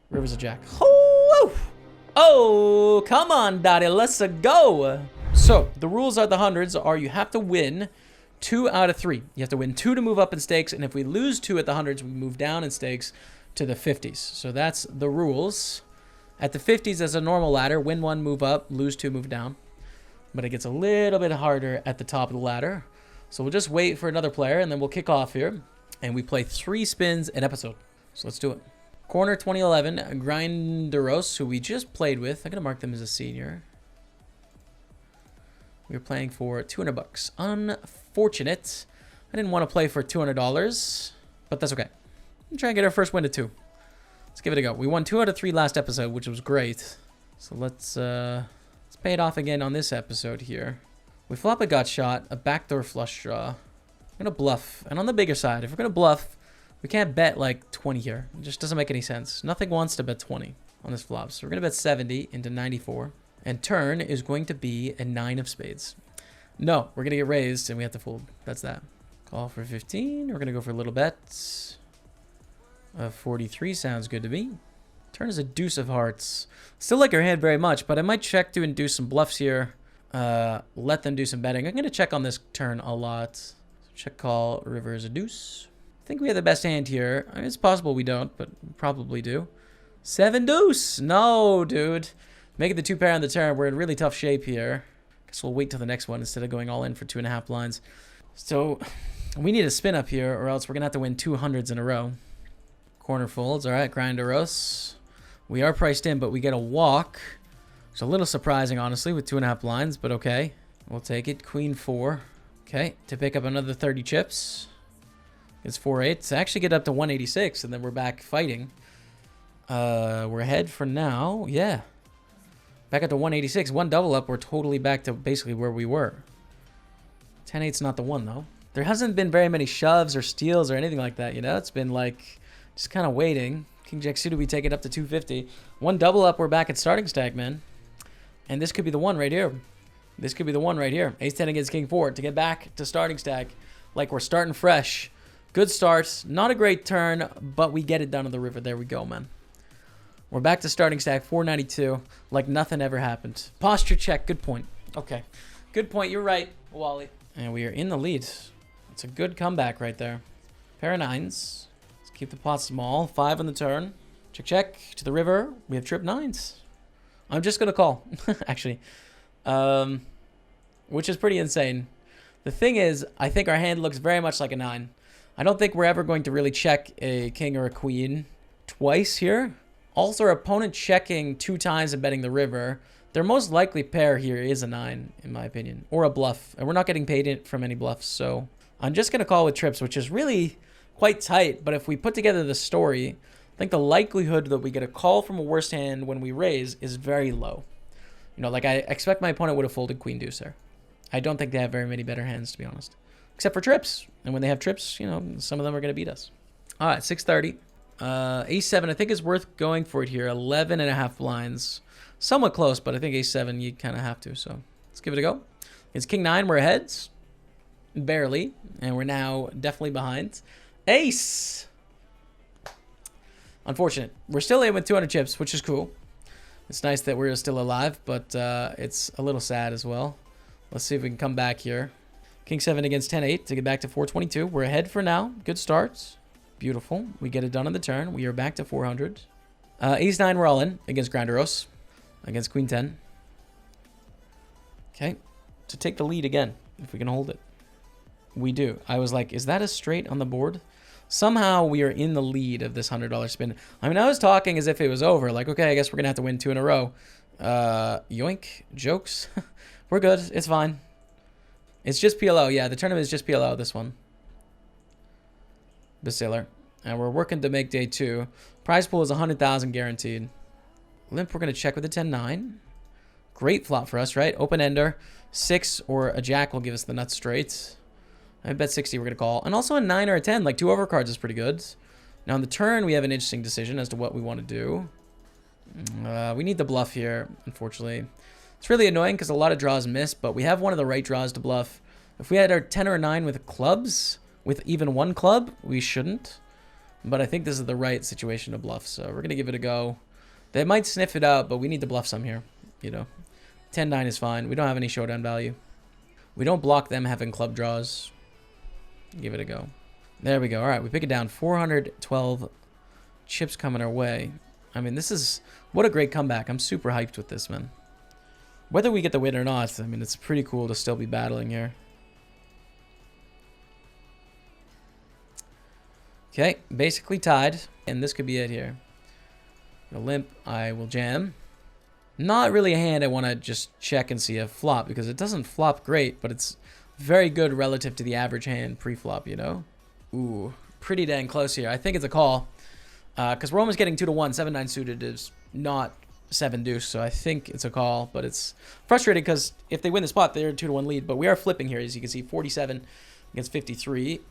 River's a jack. Oh, oh, come on, daddy, let's go. So the rules are the hundreds are you have to win 2 out of 3. You have to win 2 to move up in stakes, and if we lose 2 at the hundreds, we move down in stakes to the 50s. So that's the rules. At the 50s, as a normal ladder, win 1, move up, lose 2, move down. But it gets a little bit harder at the top of the ladder. So we'll just wait for another player, and then we'll kick off here. And we play 3 spins an episode. So let's do it. Corner 2011, Grinderos, who we just played with. I'm going to mark them as a senior. We were playing for 200 bucks. Unfortunate. I didn't want to play for $200, but that's okay. I'm trying to get our first win to 2. Let's give it a go. We won 2 out of 3 last episode, which was great. So let's pay it off again on this episode here. We flop a gut shot, a backdoor flush draw. I'm going to bluff. And on the bigger side, if we're going to bluff, we can't bet like 20 here. It just doesn't make any sense. Nothing wants to bet 20 on this flop. So we're going to bet 70 into 94. And turn is going to be a 9 of spades. No, we're going to get raised and we have to fold. That's that. Call for 15. We're going to go for a little bet. 43 sounds good to me. Turn is a deuce of hearts. Still like our hand very much, but I might check to induce some bluffs here. Let them do some betting. I'm going to check on this turn a lot. So check call, river is a deuce. I think we have the best hand here. I mean, it's possible we don't, but we probably do. 7 deuce. No, dude. Make it the 2 pair on the turn. We're in really tough shape here. Guess we'll wait till the next one instead of going all in for 2.5 blinds. So we need a spin up here or else we're going to have to win 200s in a row. Corner folds. All right, Grinderos. We are priced in, but we get a walk. It's a little surprising, honestly, with 2.5 blinds, but okay. We'll take it. Queen 4. Okay, to pick up another 30 chips. It's 4-8. To actually get up to 186, and then we're back fighting. We're ahead for now. Yeah. Back up to 186. 1 double up, we're totally back to basically where we were. 10-8's not the one, though. There hasn't been very many shoves or steals or anything like that, you know? It's been like just kind of waiting. King Jack suited, we take it up to 250. 1 double up, we're back at starting stack, man. And this could be the one right here. This could be the one right here. Ace-10 against King 4 to get back to starting stack like we're starting fresh. Good start. Not a great turn, but we get it done on the river. There we go, man. We're back to starting stack, 492, like nothing ever happened. Posture check, good point. Okay, good point, you're right, Wally. And we are in the lead. It's a good comeback right there. Pair of 9s. Let's keep the pot small. 5 on the turn. Check, check, to the river. We have trip 9s. I'm just going to call, actually, which is pretty insane. The thing is, I think our hand looks very much like a 9. I don't think we're ever going to really check a king or a queen twice here. Also, our opponent checking 2 times and betting the river. Their most likely pair here is a 9, in my opinion, or a bluff. And we're not getting paid from any bluffs, so I'm just going to call with trips, which is really quite tight. But if we put together the story, I think the likelihood that we get a call from a worst hand when we raise is very low. You know, like I expect my opponent would have folded queen deuce there. I don't think they have very many better hands, to be honest, except for trips. And when they have trips, you know, some of them are going to beat us. All right, 630. Ace-7, I think is worth going for it here. 11.5 blinds. Somewhat close, but I think Ace-7, you kind of have to. So let's give it a go. It's King-9, we're ahead. Barely. And we're now definitely behind. Ace! Unfortunate. We're still in with 200 chips, which is cool. It's nice that we're still alive, but it's a little sad as well. Let's see if we can come back here. King-7 against 10-8 to get back to 422. We're ahead for now. Good starts. Beautiful. We get it done on the turn. We are back to 400. Ace-9, we're all in against Grinderos. Against Queen-10. Okay. To take the lead again, if we can hold it. We do. I was like, is that a straight on the board? Somehow we are in the lead of this $100 spin. I mean, I was talking as if it was over. Like, okay, I guess we're going to have to win 2 in a row. Yoink. Jokes. We're good. It's fine. It's just PLO. Yeah, the tournament is just PLO, this one. Baciller. And we're working to make day 2. Prize pool is 100,000 guaranteed. Limp, we're going to check with a 10-9. Great flop for us, right? Open ender. 6 or a jack will give us the nuts straight. I bet 60 we're going to call. And also a 9 or a 10. Like 2 overcards is pretty good. Now on the turn, we have an interesting decision as to what we want to do. We need the bluff here, unfortunately. It's really annoying because a lot of draws miss, but we have one of the right draws to bluff. If we had our 10 or a 9 with clubs, with even 1 club, we shouldn't. But I think this is the right situation to bluff, so we're going to give it a go. They might sniff it out, but we need to bluff some here, you know. 10-9 is fine. We don't have any showdown value. We don't block them having club draws. Give it a go. There we go. All right, we pick it down. 412 chips coming our way. I mean, this is... What a great comeback. I'm super hyped with this, man. Whether we get the win or not, I mean, it's pretty cool to still be battling here. Okay, basically tied. And this could be it here. A limp, I will jam. Not really a hand I want to just check and see a flop, because it doesn't flop great, but it's very good relative to the average hand pre-flop, you know? Ooh, pretty dang close here. I think it's a call, because we're almost getting 2-1. 7-9 suited is not 7 deuce, so I think it's a call, but it's frustrating because if they win the spot, they're a 2-1 lead, but we are flipping here, as you can see, 47 against 53,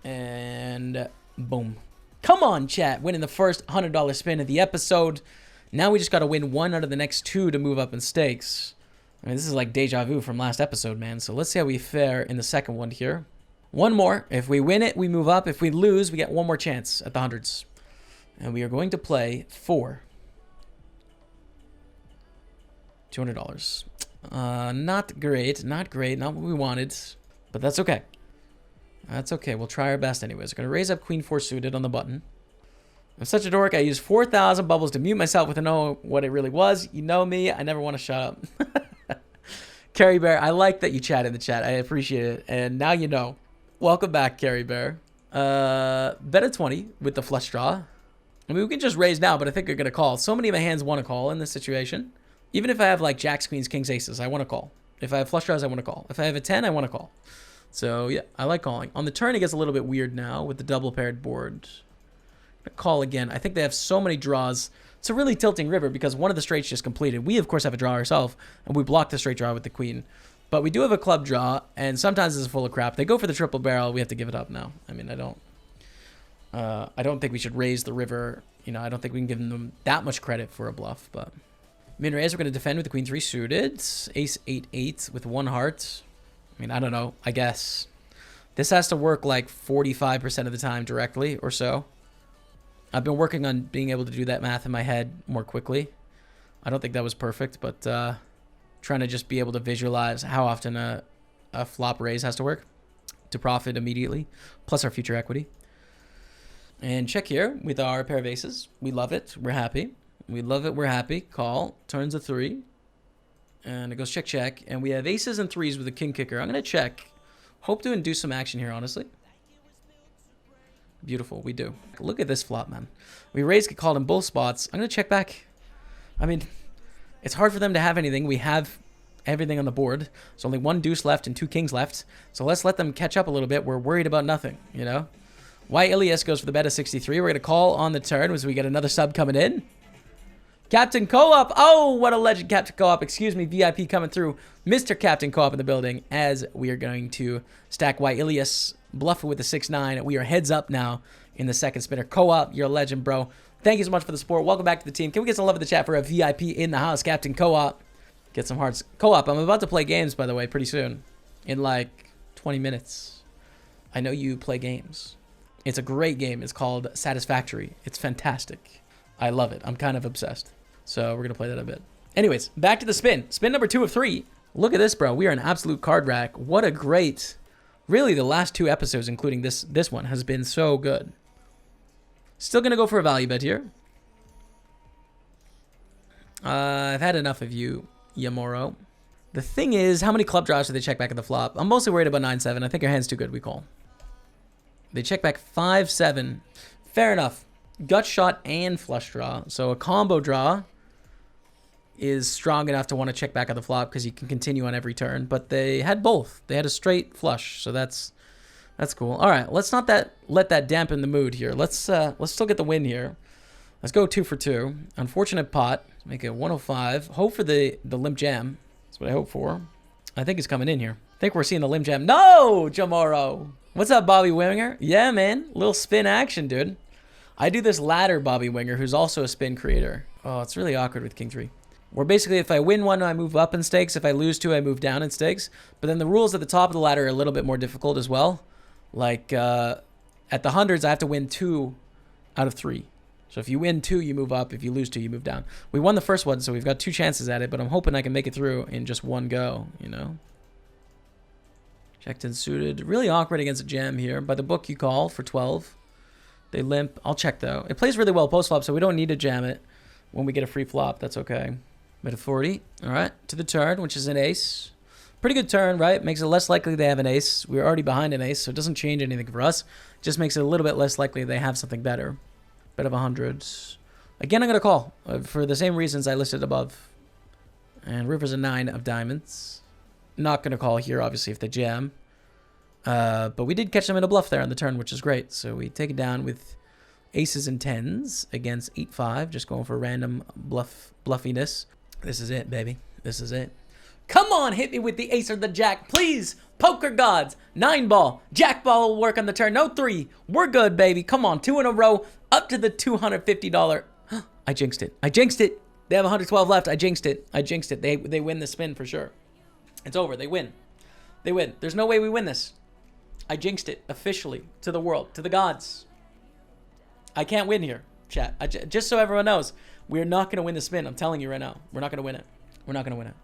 and boom. Come on, chat, winning the first $100 spin of the episode. Now we just got to win 1 out of the next 2 to move up in stakes. I mean, this is like deja vu from last episode, man. So let's see how we fare in the second one here. One more. If we win it, we move up. If we lose, we get one more chance at the hundreds. And we are going to play for $200. Not great. Not great. Not what we wanted. But that's okay. That's okay. We'll try our best anyways. We're going to raise up Queen 4 suited on the button. I'm such a dork. I used 4,000 bubbles to mute myself with know what it really was. You know me. I never want to shut up. Carrie Bear, I like that you chat in the chat. I appreciate it. And now you know. Welcome back, Carrie Bear. Bet a 20 with the flush draw. I mean, we can just raise now, but I think you're going to call. So many of my hands want to call in this situation. Even if I have like jacks, queens, kings, aces, I want to call. If I have flush draws, I want to call. If I have a 10, I want to call. So, yeah, I like calling. On the turn, it gets a little bit weird now with the double paired board. Call again. I think they have so many draws. It's a really tilting river because one of the straights just completed. We, of course, have a draw ourselves, and we block the straight draw with the queen. But we do have a club draw, and sometimes it's full of crap. They go for the triple barrel. We have to give it up now. I mean, I don't think we should raise the river. You know, I don't think we can give them that much credit for a bluff. But min raise, we're going to defend with the queen 3 suited. Ace 8-8 with 1 heart. I mean, I don't know. I guess this has to work like 45% of the time directly or so. I've been working on being able to do that math in my head more quickly. I don't think that was perfect, but trying to just be able to visualize how often a flop raise has to work to profit immediately, plus our future equity. And check here with our pair of aces. We love it. We're happy. We love it. We're happy. Call. Turns a 3. And it goes check, check. And we have aces and 3s with a king kicker. I'm going to check. Hope to induce some action here, honestly. Beautiful, we do. Look at this flop, man. We raise, get called in both spots. I'm going to check back. I mean, it's hard for them to have anything. We have everything on the board. There's only 1 deuce left and 2 kings left. So let's let them catch up a little bit. We're worried about nothing, you know? White Ilias goes for the bet of 63. We're going to call on the turn as we get another sub coming in. Captain Co-op. Oh, what a legend, Captain Co-op. Excuse me, VIP coming through. Mr. Captain Co-op in the building as we are going to stack White Ilias. Bluff it with the 6-9. We are heads up now in the second spinner. Co-op, you're a legend, bro. Thank you so much for the support. Welcome back to the team. Can we get some love in the chat for a VIP in the house, Captain Co-op? Get some hearts. Co-op, I'm about to play games, by the way, pretty soon. In like 20 minutes. I know you play games. It's a great game. It's called Satisfactory. It's fantastic. I love it. I'm kind of obsessed. So we're going to play that a bit. Anyways, back to the spin. Spin number 2 of 3. Look at this, bro. We are an absolute card rack. What a great... Really, the last 2 episodes, including this one, has been so good. Still going to go for a value bet here. I've had enough of you, Yamoro. The thing is, how many club draws do they check back at the flop? I'm mostly worried about 9-7. I think our hand's too good. We call. They check back 5-7. Fair enough. Gut shot and flush draw. So a combo draw is strong enough to want to check back at the flop because you can continue on every turn. But they had both. They had a straight flush, so that's cool. All right, let's not let that dampen the mood here. Let's still get the win here. Let's go 2 for 2. Unfortunate pot. Make it 105. Hope for the limp jam. That's what I hope for. I think it's coming in here. I think we're seeing the limp jam. No, Jamoro. What's up, Bobby Winger? Yeah, man. Little spin action, dude. I do this ladder, Bobby Winger, who's also a spin creator. Oh, it's really awkward with King 3. Where basically if I win 1, I move up in stakes. If I lose 2, I move down in stakes. But then the rules at the top of the ladder are a little bit more difficult as well. Like at the hundreds, I have to win 2 out of 3. So if you win 2, you move up. If you lose 2, you move down. We won the first one, so we've got 2 chances at it, but I'm hoping I can make it through in just one go, you know? Checked and suited. Really awkward against a jam here. By the book, you call for 12. They limp. I'll check, though. It plays really well post-flop, so we don't need to jam it when we get a free flop. That's okay. Bet a 40. All right, to the turn, which is an ace. Pretty good turn, right? Makes it less likely they have an ace. We're already behind an ace, so it doesn't change anything for us. Just makes it a little bit less likely they have something better. Bet of 100. Again, I'm going to call for the same reasons I listed above. And river's a 9 of diamonds. Not going to call here, obviously, if they jam. But we did catch them in a bluff there on the turn, which is great. So we take it down with aces and 10s against 8-5. Just going for random bluffiness. This is it, baby. This is it. Come on, hit me with the ace or the jack, please. Poker gods. 9 ball. Jack ball will work on the turn. No 3. We're good, baby. Come on, 2 in a row. Up to the $250. I jinxed it. I jinxed it. They have 112 left. I jinxed it. I jinxed it. They win the spin for sure. It's over. They win. They win. There's no way we win this. I jinxed it officially to the world, to the gods. I can't win here, chat. Just so everyone knows, we're not going to win the spin. I'm telling you right now. We're not going to win it. We're not going to win it.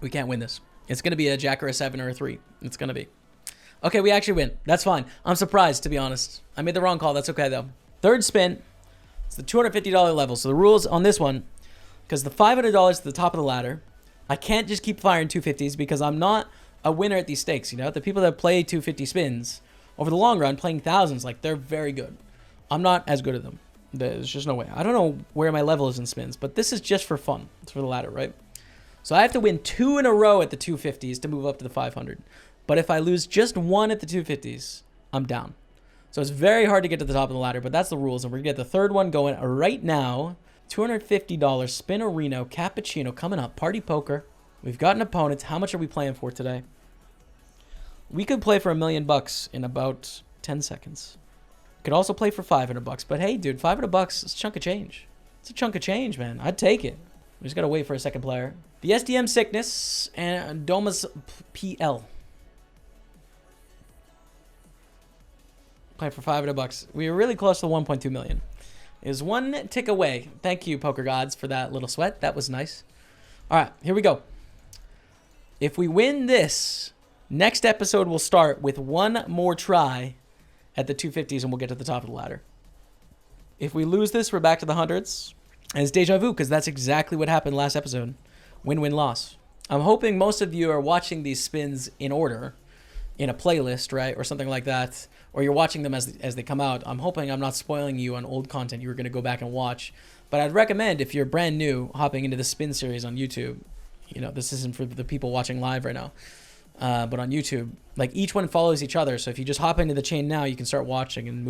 We can't win this. It's going to be a jack or a 7 or a 3. It's going to be. Okay, we actually win. That's fine. I'm surprised, to be honest. I made the wrong call. That's okay, though. Third spin. It's the $250 level. So the rules on this one, because the $500 is the top of the ladder, I can't just keep firing 250s because I'm not a winner at these stakes, you know? The people that play 250 spins, over the long run, playing thousands, like, they're very good. I'm not as good at them. There's just no way. I don't know where my level is in spins, but this is just for fun. It's for the ladder, right? So I have to win 2 in a row at the 250s to move up to the 500. But if I lose just 1 at the 250s, I'm down. So it's very hard to get to the top of the ladder, but that's the rules. And we're going to get the third one going right now. $250 spin Reno cappuccino coming up. Party poker. We've got an opponent. How much are we playing for today? We could play for $1 million in about 10 seconds. Could also play for $500, but hey, dude, $500 is a chunk of change. It's a chunk of change, man. I'd take it. We just got to wait for a second player. The SDM Sickness and Doma's PL. Play for $500. We were really close to 1.2 million. Is one tick away. Thank you, poker gods, for that little sweat. That was nice. All right, here we go. If we win this, next episode will start with one more try at the 250s and we'll get to the top of the ladder. If we lose this, we're back to the hundreds. And it's deja vu because that's exactly what happened last episode. Win-win loss. I'm hoping most of you are watching these spins in order in a playlist, right? Or something like that. Or you're watching them as they come out. I'm hoping I'm not spoiling you on old content you were going to go back and watch. But I'd recommend if you're brand new hopping into the spin series on YouTube, you know, this isn't for the people watching live right now. But on YouTube, like each one follows each other. So if you just hop into the chain now, you can start watching and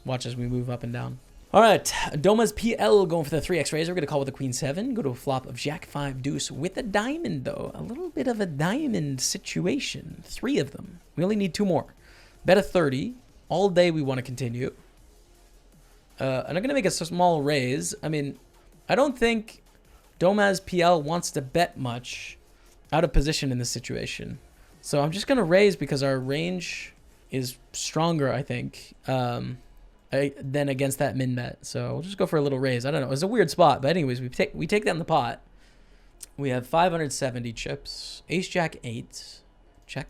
watch as we move up and down. All right, Doma's PL going for the 3x raise. We're going to call with the Queen 7. Go to a flop of Jack 5 deuce with a diamond, though. A little bit of a diamond situation. 3 of them. We only need 2 more. Bet a 30. All day we want to continue. And I'm going to make a small raise. I mean, I don't think Doma's PL wants to bet much out of position in this situation. So I'm just going to raise because our range is stronger, I think. Then against that min bet. So we'll just go for a little raise. I don't know. It's a weird spot. But anyways, we take that in the pot. We have 570 chips. Ace Jack 8. Check.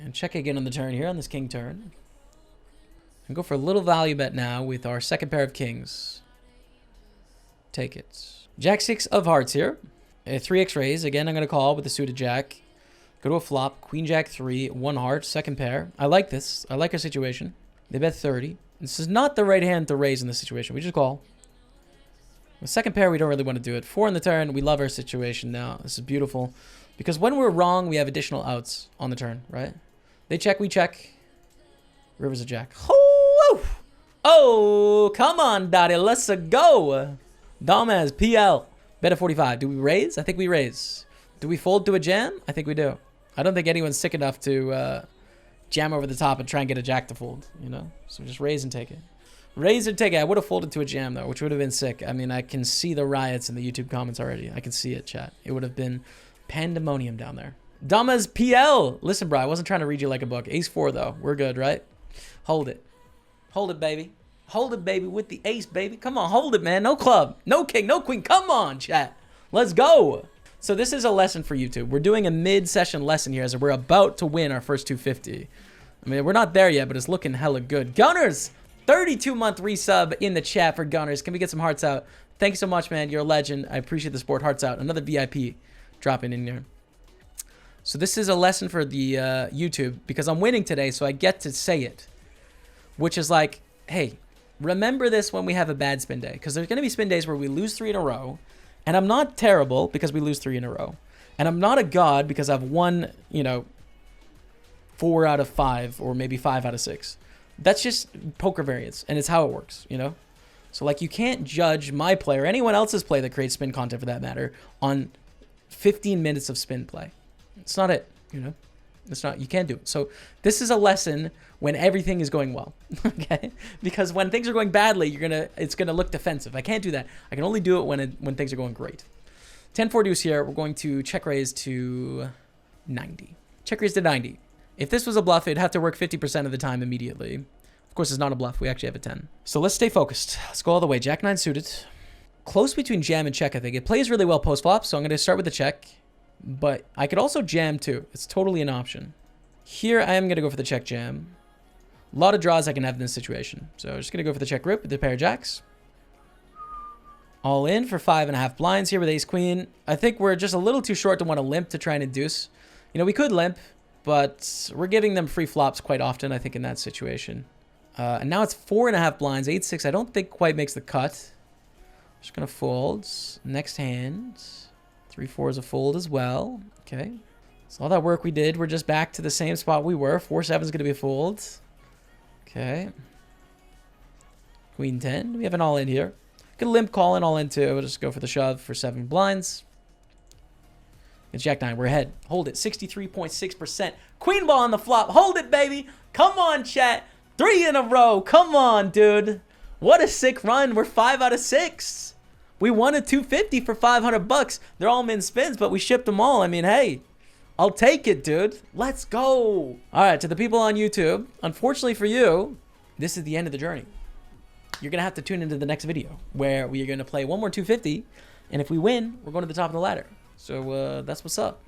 And check again on the turn here on this king turn. And go for a little value bet now with our second pair of kings. Take it. Jack 6 of hearts here. A 3x raise. Again, I'm going to call with the suited jack. Go to a flop. Queen Jack 3. 1 heart. Second pair. I like this. I like our situation. They bet 30. This is not the right hand to raise in this situation. We just call. The second pair, we don't really want to do it. 4 in the turn. We love our situation now. This is beautiful. Because when we're wrong, we have additional outs on the turn, right? They check, we check. River's a jack. Oh, come on, Daddy. Let's go. Dom has PL. Bet a 45. Do we raise? I think we raise. Do we fold to a jam? I think we do. I don't think anyone's sick enough to jam over the top and try and get a jack to fold, you know? So just raise and take it. Raise and take it. I would have folded to a jam, though, which would have been sick. I mean, I can see the riots in the YouTube comments already. I can see it, chat. It would have been pandemonium down there. Dama's PL. Listen, bro, I wasn't trying to read you like a book. Ace 4, though. We're good, right? Hold it. Hold it, baby. Hold it, baby, with the ace, baby. Come on, hold it, man. No club, no king, no queen. Come on, chat. Let's go. So this is a lesson for YouTube. We're doing a mid-session lesson here as we're about to win our first 250. I mean, we're not there yet, but it's looking hella good. Gunners, 32-month resub in the chat for Gunners. Can we get some hearts out? Thanks so much, man. You're a legend. I appreciate the support. Hearts out. Another VIP dropping in there. So this is a lesson for the YouTube because I'm winning today, so I get to say it. Which is like, hey, remember this when we have a bad spin day. Because there's going to be spin days where we lose 3 in a row. And I'm not terrible because we lose 3 in a row. And I'm not a god because I've won, 4 out of 5 or maybe 5 out of 6. That's just poker variance. And it's how it works, So, like, you can't judge my play or anyone else's play that creates spin content for that matter on 15 minutes of spin play. It's not it, It's not, you can't do it. So this is a lesson when everything is going well, okay? Because when things are going badly, it's gonna look defensive. I can't do that. I can only do it when things are going great. 10-4 deuce here. We're going to check raise to 90. Check raise to 90. If this was a bluff, it'd have to work 50% of the time immediately. Of course, it's not a bluff. We actually have a 10. So let's stay focused. Let's go all the way. Jack 9 suited. Close between jam and check, I think. It plays really well post flop, so I'm going to start with the check. But I could also jam too. It's totally an option. Here, I am going to go for the check jam. A lot of draws I can have in this situation. So I'm just going to go for the check rip with the pair of jacks. All in for 5.5 blinds here with ace queen. I think we're just a little too short to want to limp to try and induce. We could limp, but we're giving them free flops quite often, I think, in that situation. And now it's 4.5 blinds. 8-6 I don't think quite makes the cut. Just going to fold. Next hand. 3-4 is a fold as well. Okay. So all that work we did, we're just back to the same spot we were. 4-7 is going to be a fold. Okay. Queen 10. We have an all in here. Could limp call in all in too. We'll just go for the shove for 7 blinds. It's Jack 9. We're ahead. Hold it. 63.6%. Queen ball on the flop. Hold it, baby. Come on, chat. 3 in a row. Come on, dude. What a sick run. We're 5 out of 6. We won a 250 for 500 bucks. They're all min spins, but we shipped them all. I mean, hey, I'll take it, dude. Let's go. All right, to the people on YouTube, unfortunately for you, this is the end of the journey. You're going to have to tune into the next video where we are going to play one more 250. And if we win, we're going to the top of the ladder. So that's what's up.